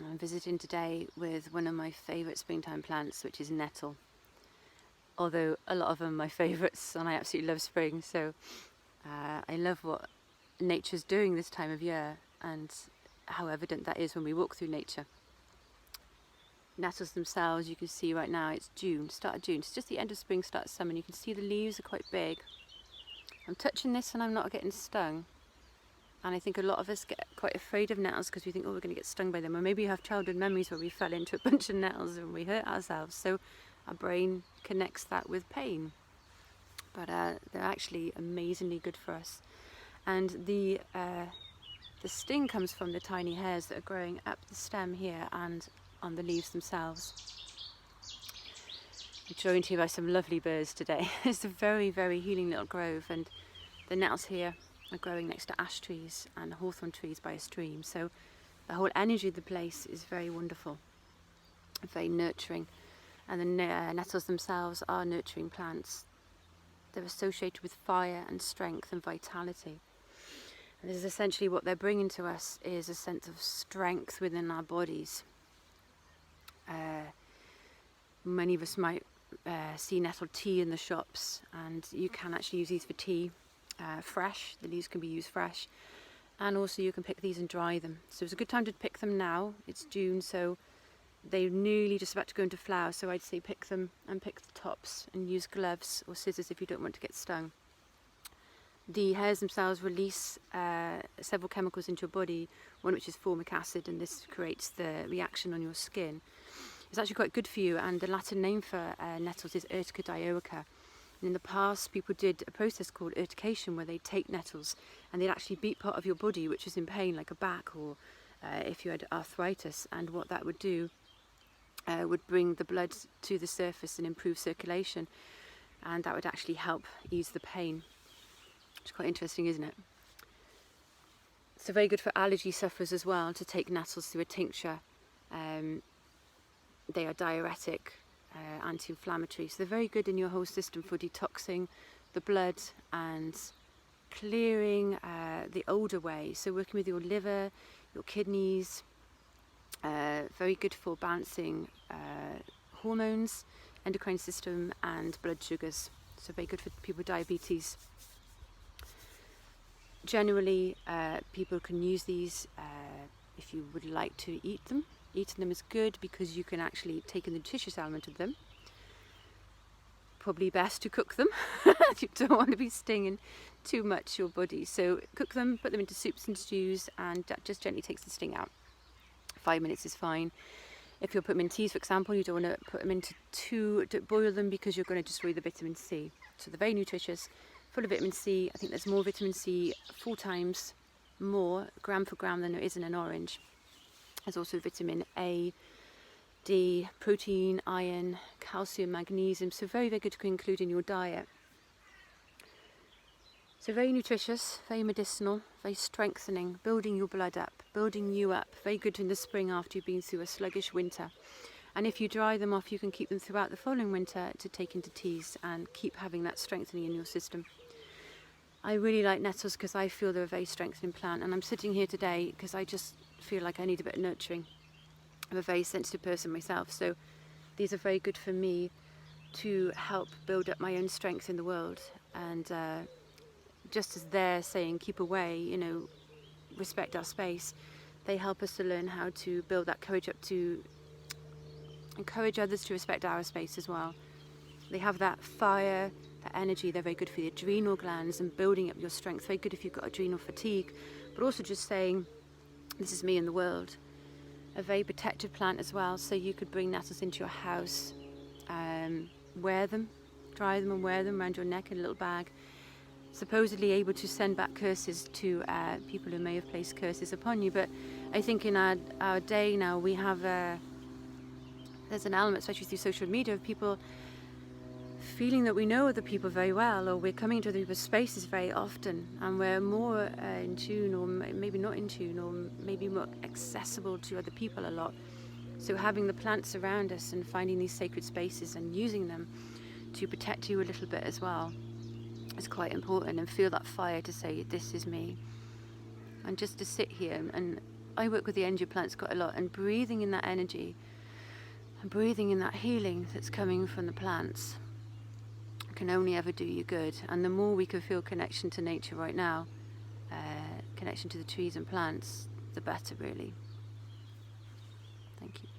I'm visiting today with one of my favourite springtime plants, which is nettle. Although a lot of them are my favourites, and I absolutely love spring, so I love what nature's doing this time of year and how evident that is when we walk through nature. Nettles themselves, you can see right now it's June, start of June. It's just the end of spring, start of summer, and you can see the leaves are quite big. I'm touching this and I'm not getting stung. And I think a lot of us get quite afraid of nettles because we think, oh, we're going to get stung by them. Or maybe you have childhood memories where we fell into a bunch of nettles and we hurt ourselves. So our brain connects that with pain. But they're actually amazingly good for us. And the sting comes from the tiny hairs that are growing up the stem here and on the leaves themselves. I'm joined here by some lovely birds today. It's a very, very healing little grove, and the nettles here are growing next to ash trees and hawthorn trees by a stream. So the whole energy of the place is very wonderful, very nurturing. And the nettles themselves are nurturing plants. They're associated with fire and strength and vitality. And this is essentially what they're bringing to us, is a sense of strength within our bodies. Many of us might see nettle tea in the shops, and you can actually use these for tea fresh. The leaves can be used fresh, and also you can pick these and dry them. So it's a good time to pick them now. It's June, so they're nearly just about to go into flower, so I'd say pick them and pick the tops and use gloves or scissors if you don't want to get stung. The hairs themselves release several chemicals into your body, one which is formic acid, and this creates the reaction on your skin. It's actually quite good for you, and the Latin name for nettles is Urtica dioica. And in the past, people did a process called urtication, where they take nettles and they'd actually beat part of your body which was in pain, like a back, or if you had arthritis, and what that would do would bring the blood to the surface and improve circulation, and that would actually help ease the pain. It's quite interesting, isn't it? So very good for allergy sufferers as well to take nettles through a tincture. They are diuretic, anti-inflammatory, so they're very good in your whole system for detoxing the blood and clearing the old away. So working with your liver, your kidneys, very good for balancing hormones, endocrine system and blood sugars. So very good for people with diabetes. Generally, people can use these if you would like to eat them. Eating them is good because you can actually take in the nutritious element of them. Probably best to cook them. You don't want to be stinging too much your body. So cook them, put them into soups and stews, and that just gently takes the sting out. 5 minutes is fine. If you'll put them in teas, for example, you don't want to put them into boil them, because you're going to destroy the vitamin C. So they're very nutritious, full of vitamin C. I think there's more vitamin C 4 times more, gram for gram, than there is in an orange. There's also vitamin A, D, protein, iron, calcium, magnesium, so very, very good to include in your diet. So very nutritious, very medicinal, very strengthening, building your blood up, building you up, very good in the spring after you've been through a sluggish winter. And if you dry them off, you can keep them throughout the following winter to take into teas and keep having that strengthening in your system. I really like nettles because I feel they're a very strengthening plant, and I'm sitting here today because I just feel like I need a bit of nurturing. I'm a very sensitive person myself, so these are very good for me to help build up my own strength in the world. And just as they're saying, keep away, respect our space, they help us to learn how to build that courage up to encourage others to respect our space as well. They have that fire, that energy. They're very good for the adrenal glands and building up your strength. Very good if you've got adrenal fatigue, but also just saying, this is me in the world. A very protective plant as well, so you could bring nettles into your house, wear them, dry them and wear them around your neck in a little bag. Supposedly able to send back curses to people who may have placed curses upon you. But I think in our day now, we have there's an element, especially through social media, of people feeling that we know other people very well, or we're coming into other people's spaces very often, and we're more in tune, or maybe not in tune, or maybe more accessible to other people a lot. So having the plants around us and finding these sacred spaces and using them to protect you a little bit as well is quite important, and feel that fire to say, this is me. And just to sit here and I work with the energy plants quite a lot, and breathing in that energy and breathing in that healing that's coming from the plants can only ever do you good. And the more we can feel connection to nature right now, connection to the trees and plants, the better, really. Thank you.